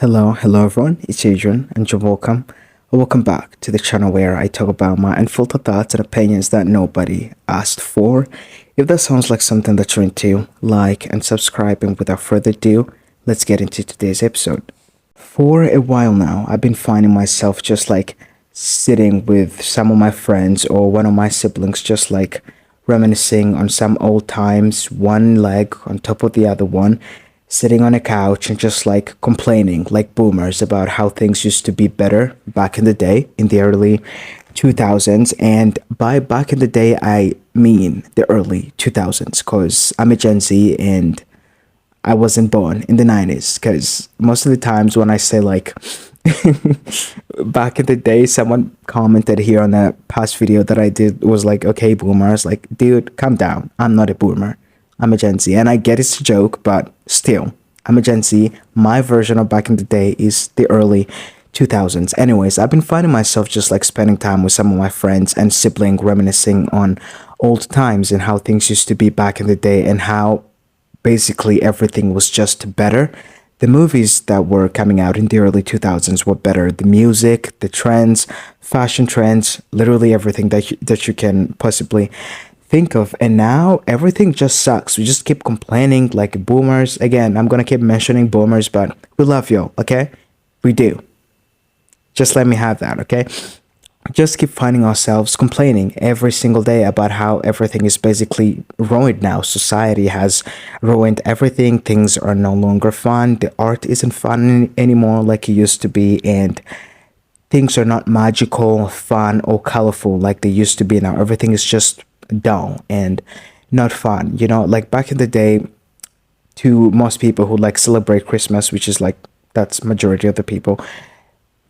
Hello everyone, it's Adrian and you're welcome. Welcome back to the channel where I talk about my unfiltered thoughts and opinions that nobody asked for. If that sounds like something that you're into, like and subscribe, and without further ado, let's get into today's episode. For a while now, I've been finding myself just like sitting with some of my friends or one of my siblings, just like reminiscing on some old times, one leg on top of the other one, sitting on a couch and just like complaining like boomers about how things used to be better back in the day, in the early 2000s. And by back in the day, I mean the early 2000s, because I'm a Gen Z and I wasn't born in the 90s. Because most of the times when I say like back in the day, someone commented here on a past video that I did, was like, okay, boomers, like, dude, calm down. I'm not a boomer. I'm a Gen Z, and I get it's a joke, but still, I'm a Gen Z. My version of back in the day is the early 2000s. Anyways, I've been finding myself just like spending time with some of my friends and sibling, reminiscing on old times and how things used to be back in the day, and how basically everything was just better. The movies that were coming out in the early 2000s were better. The music, the trends, fashion trends, literally everything that you can possibly think of. And now everything just sucks. We just keep complaining like boomers. Again, I'm gonna keep mentioning boomers, but we love you, okay? We do. Just let me have that, okay? Just keep finding ourselves complaining every single day about how everything is basically ruined now. Society has ruined everything. Things are no longer fun. The art isn't fun anymore like it used to be, and things are not magical, fun, or colorful like they used to be now. Everything is just dull and not fun. Like back in the day, to most people who like celebrate Christmas, which is like that's majority of the people,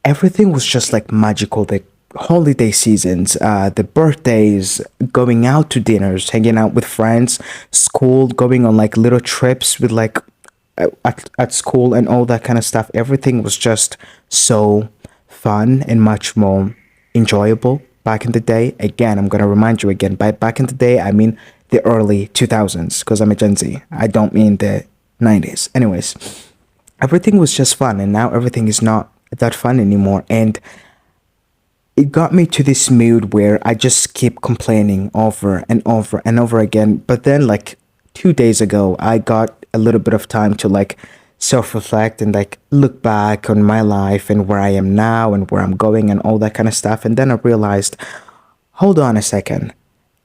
everything was just like magical. The holiday seasons, the birthdays, going out to dinners, hanging out with friends, school, going on like little trips with like at school and all that kind of stuff. Everything was just so fun and much more enjoyable back in the day. Again, I'm going to remind you again, by back in the day, I mean the early 2000s, because I'm a Gen Z. I don't mean the 90s. Anyways, everything was just fun, and now everything is not that fun anymore. And it got me to this mood where I just keep complaining over and over and over again. But then like 2 days ago, I got a little bit of time to like self-reflect and like look back on my life and where I am now and where I'm going and all that kind of stuff. And then I realized, hold on a second,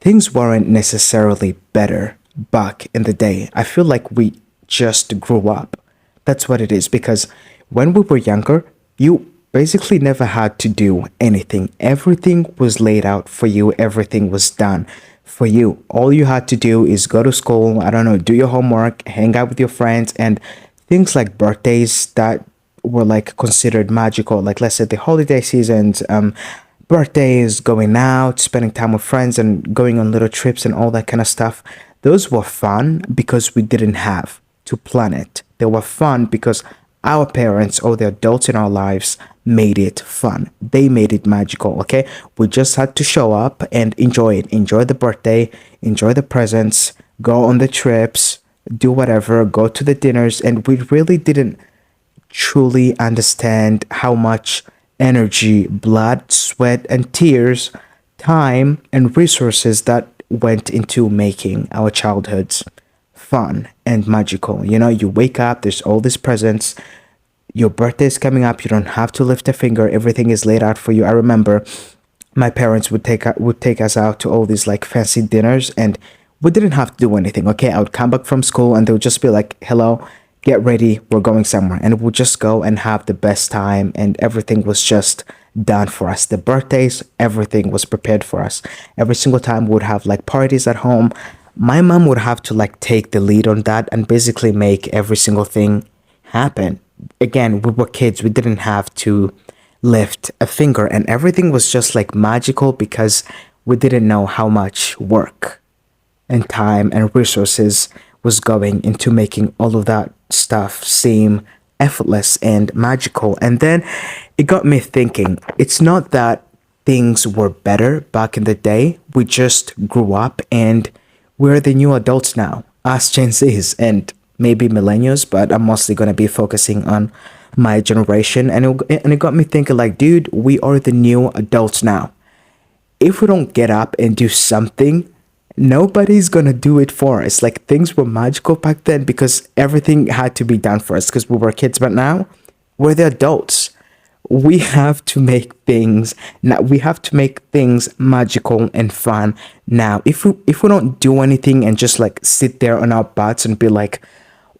things weren't necessarily better back in the day. I feel like we just grew up. That's what it is, because when we were younger, you basically never had to do anything. Everything was laid out for you. Everything was done for you. All you had to do is go to school, I don't know, do your homework, hang out with your friends, and things like birthdays that were like considered magical, like let's say the holiday seasons, birthdays, going out, spending time with friends, and going on little trips and all that kind of stuff. Those were fun because we didn't have to plan it. They were fun because our parents or the adults in our lives made it fun. They made it magical, okay? We just had to show up and enjoy it. Enjoy the birthday, enjoy the presents, go on the trips, do whatever, go to the dinners. And we really didn't truly understand how much energy, blood, sweat, and tears, time, and resources that went into making our childhoods fun and magical. You wake up, there's all these presents, your birthday is coming up, you don't have to lift a finger, everything is laid out for you. I remember my parents would take us out to all these like fancy dinners, and we didn't have to do anything, okay? I would come back from school and they would just be like, hello, get ready, we're going somewhere. And we'd just go and have the best time, and everything was just done for us. The birthdays, everything was prepared for us. Every single time we would have like parties at home. My mom would have to like take the lead on that and basically make every single thing happen. Again, we were kids, we didn't have to lift a finger, and everything was just like magical because we didn't know how much work and time and resources was going into making all of that stuff seem effortless and magical. And then it got me thinking, it's not that things were better back in the day, we just grew up and we're the new adults now, us Gen Zs and maybe millennials, but I'm mostly going to be focusing on my generation, and it got me thinking like, dude, we are the new adults now. If we don't get up and do something, nobody's gonna do it for us. Like things were magical back then because everything had to be done for us because we were kids, but now we're the adults. We have to make things now. We have to make things magical and fun now. If we don't do anything and just like sit there on our butts and be like,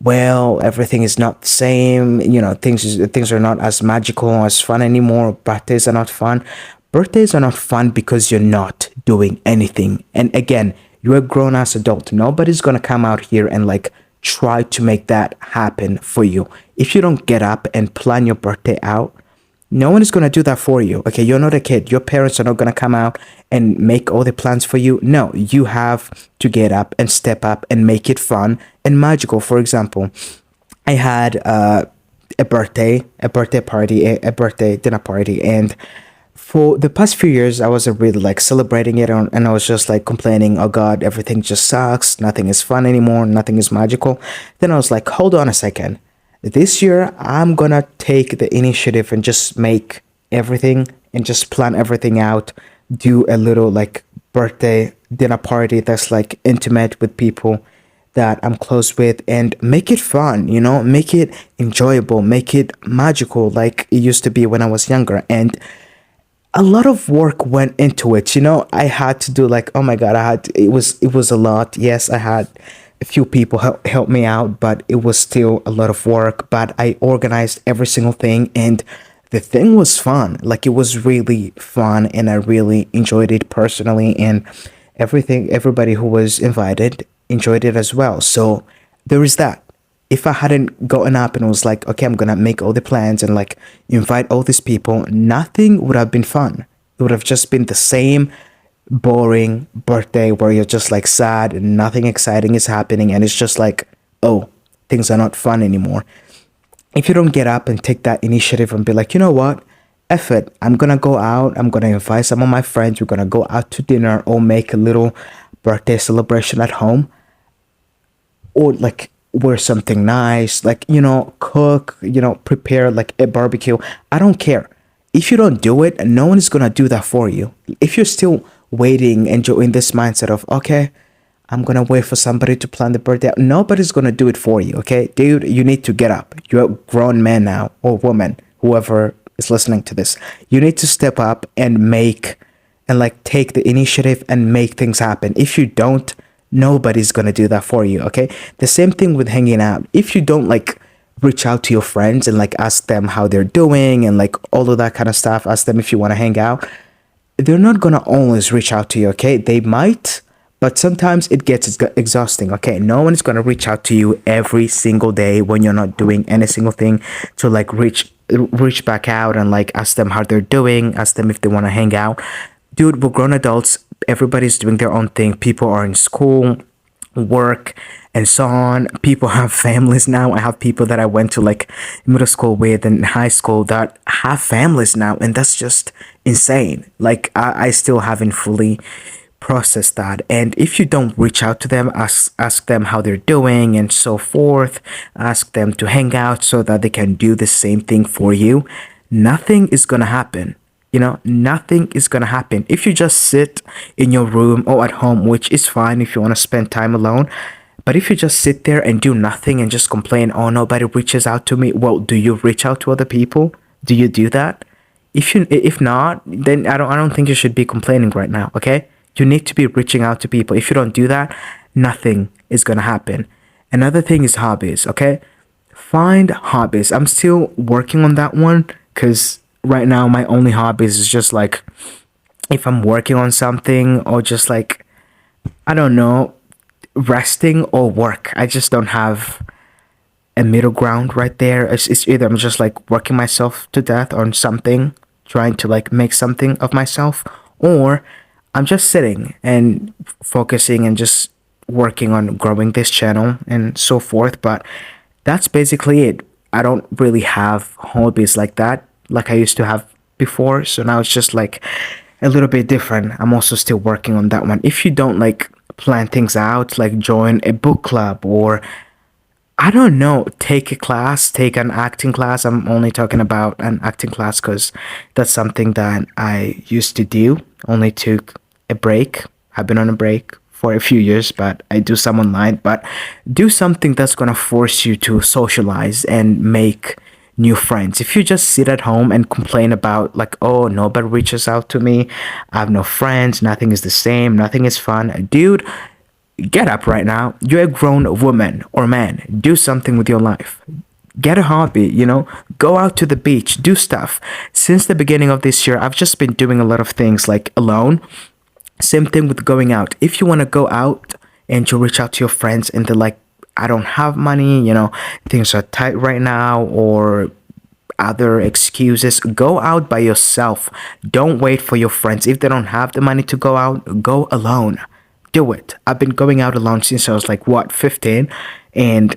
well, everything is not the same. Things are not as magical, as fun anymore. Birthdays are not fun. Birthdays are not fun because you're not doing anything. And again, you're a grown ass adult. Nobody's gonna come out here and like try to make that happen for you. If you don't get up and plan your birthday out, no one is going to do that for you. Okay, you're not a kid. Your parents are not going to come out and make all the plans for you. No, you have to get up and step up and make it fun and magical. For example, I had a birthday party, a birthday dinner party, and for the past few years, I wasn't really like celebrating it, and I was just like complaining, oh God, everything just sucks. Nothing is fun anymore. Nothing is magical. Then I was like, hold on a second. This year, I'm gonna take the initiative and just make everything and just plan everything out. Do a little like birthday dinner party that's like intimate with people that I'm close with and make it fun, make it enjoyable, make it magical like it used to be when I was younger. And a lot of work went into it. I had to do like, oh my God, it was a lot. Yes, I had a few people help me out, but it was still a lot of work. But I organized every single thing, and the thing was fun. Like it was really fun, and I really enjoyed it personally. And everybody who was invited enjoyed it as well. So there is that. If I hadn't gotten up and was like, okay, I'm gonna make all the plans and like invite all these people, nothing would have been fun. It would have just been the same boring birthday where you're just like sad and nothing exciting is happening, and it's just like, oh, things are not fun anymore. If you don't get up and take that initiative and be like, you know what? Eff it, I'm gonna go out, I'm gonna invite some of my friends, we're gonna go out to dinner or make a little birthday celebration at home, or like wear something nice, like, cook, prepare like a barbecue. I don't care. If you don't do it, no one is gonna do that for you. If you're still waiting and you're in this mindset of, okay, I'm gonna wait for somebody to plan the birthday, nobody's gonna do it for you. Okay, dude, you need to get up. You're a grown man now, or woman, whoever is listening to this. You need to step up and like take the initiative and make things happen. If you don't, nobody's gonna do that for you. Okay, the same thing with hanging out. If you don't like reach out to your friends and like ask them how they're doing and like all of that kind of stuff, ask them if you want to hang out, they're not gonna always reach out to you. Okay, they might, but sometimes it gets exhausting. Okay, no one is gonna reach out to you every single day when you're not doing any single thing to like reach back out and like ask them how they're doing, ask them if they want to hang out. Dude, we're grown adults. Everybody's doing their own thing. People are in school, work, and so on. People have families now. I have people that I went to like middle school with and high school that have families now, and that's just insane. Like I still haven't fully processed that. And if you don't reach out to them, ask them how they're doing and so forth, ask them to hang out so that they can do the same thing for you, nothing is gonna happen. Nothing is gonna happen if you just sit in your room or at home, which is fine if you want to spend time alone. But if you just sit there and do nothing and just complain, oh, nobody reaches out to me, well, do you reach out to other people? Do you do that? If not, then I don't think you should be complaining right now. Okay, you need to be reaching out to people. If you don't do that, nothing is gonna happen. Another thing is hobbies. Okay, find hobbies. I'm still working on that one because right now my only hobbies is just like if I'm working on something or just like, I don't know, resting or work. I just don't have a middle ground right there. It's either I'm just like working myself to death on something, trying to like make something of myself, or I'm just sitting and focusing and just working on growing this channel and so forth. But that's basically it. I don't really have hobbies like that, like I used to have before. So now it's just like a little bit different. I'm also still working on that one. If you don't like plan things out, like join a book club or I don't know. Take a class, take an acting class. I'm only talking about an acting class because that's something that I used to do. Only took a break. I've been on a break for a few years, but I do some online. But do something that's gonna force you to socialize and make new friends. If you just sit at home and complain about like, oh, nobody reaches out to me, I have no friends, nothing is the same, nothing is fun, dude, get up right now. You're a grown woman or man. Do something with your life. Get a hobby, go out to the beach, do stuff. Since the beginning of this year, I've just been doing a lot of things like alone. Same thing with going out. If you want to go out and you reach out to your friends and they're like, I don't have money, things are tight right now, or other excuses, go out by yourself. Don't wait for your friends. If they don't have the money to go out, go alone. Do it. I've been going out alone since I was like, what, 15? And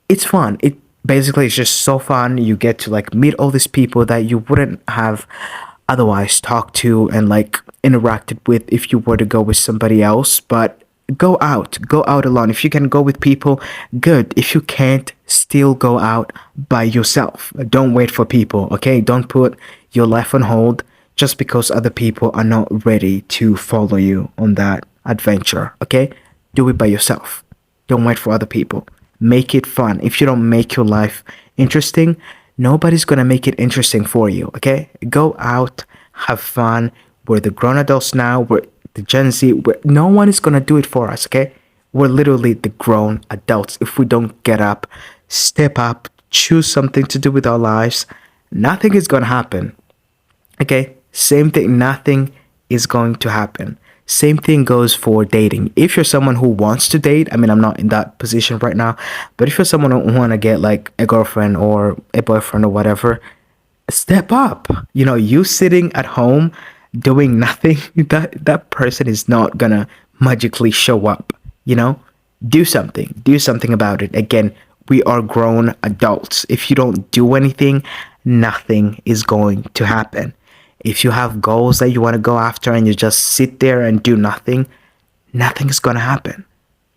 it's fun. It basically is just so fun. You get to like meet all these people that you wouldn't have otherwise talked to and like interacted with if you were to go with somebody else. But go out alone. If you can go with people, good. If you can't, still go out by yourself. Don't wait for people, okay? Don't put your life on hold just because other people are not ready to follow you on that adventure, okay? Do it by yourself. Don't wait for other people. Make it fun. If you don't make your life interesting, nobody's gonna make it interesting for you, okay? Go out, have fun. We're the grown adults now. We're the Gen Z. No one is gonna do it for us, okay? We're literally the grown adults. If we don't get up, step up, choose something to do with our lives, nothing is gonna happen, okay? Same thing, nothing is going to happen. Same thing goes for dating. If you're someone who wants to date, I mean, I'm not in that position right now, but if you're someone who want to get like a girlfriend or a boyfriend or whatever, step up. You sitting at home doing nothing, that person is not gonna magically show up, you know? Do something about it. Again, we are grown adults. If you don't do anything, nothing is going to happen. If you have goals that you want to go after and you just sit there and do nothing, nothing's going to happen.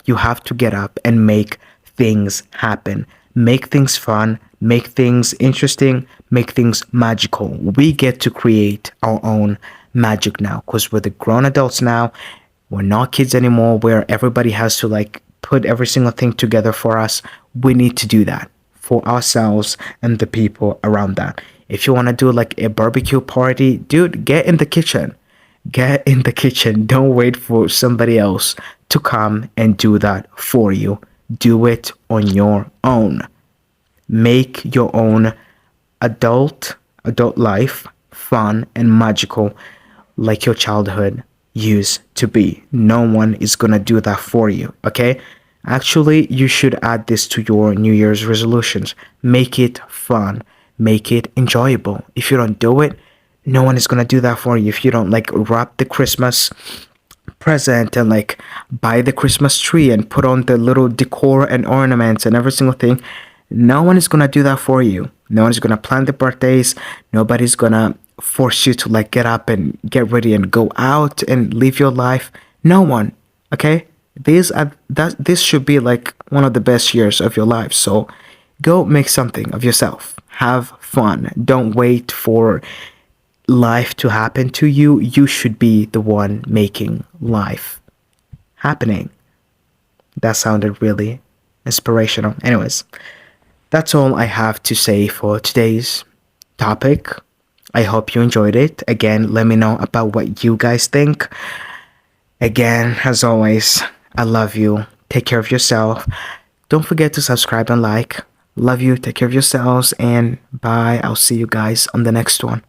You have to get up and make things happen. Make things fun, make things interesting, make things magical. We get to create our own magic now because we're the grown adults now. We're not kids anymore where everybody has to like put every single thing together for us. We need to do that for ourselves and the people around that. If you want to do like a barbecue party, dude, get in the kitchen. Get in the kitchen. Don't wait for somebody else to come and do that for you. Do it on your own. Make your own adult life fun and magical like your childhood used to be. No one is gonna do that for you, okay? Actually, you should add this to your New Year's resolutions. Make it fun. Make it enjoyable. If you don't do it, no one is gonna do that for you. If you don't like wrap the Christmas present and like buy the Christmas tree and put on the little decor and ornaments and every single thing, no one is gonna do that for you. No one is gonna plan the birthdays. Nobody's gonna force you to like get up and get ready and go out and live your life. No one. Okay? This should be like one of the best years of your life. So go make something of yourself. Have fun. Don't wait for life to happen to you. You should be the one making life happening. That sounded really inspirational. Anyways, that's all I have to say for today's topic. I hope you enjoyed it. Again, let me know about what you guys think. Again, as always, I love you. Take care of yourself. Don't forget to subscribe and like. Love you. Take care of yourselves. And bye. I'll see you guys on the next one.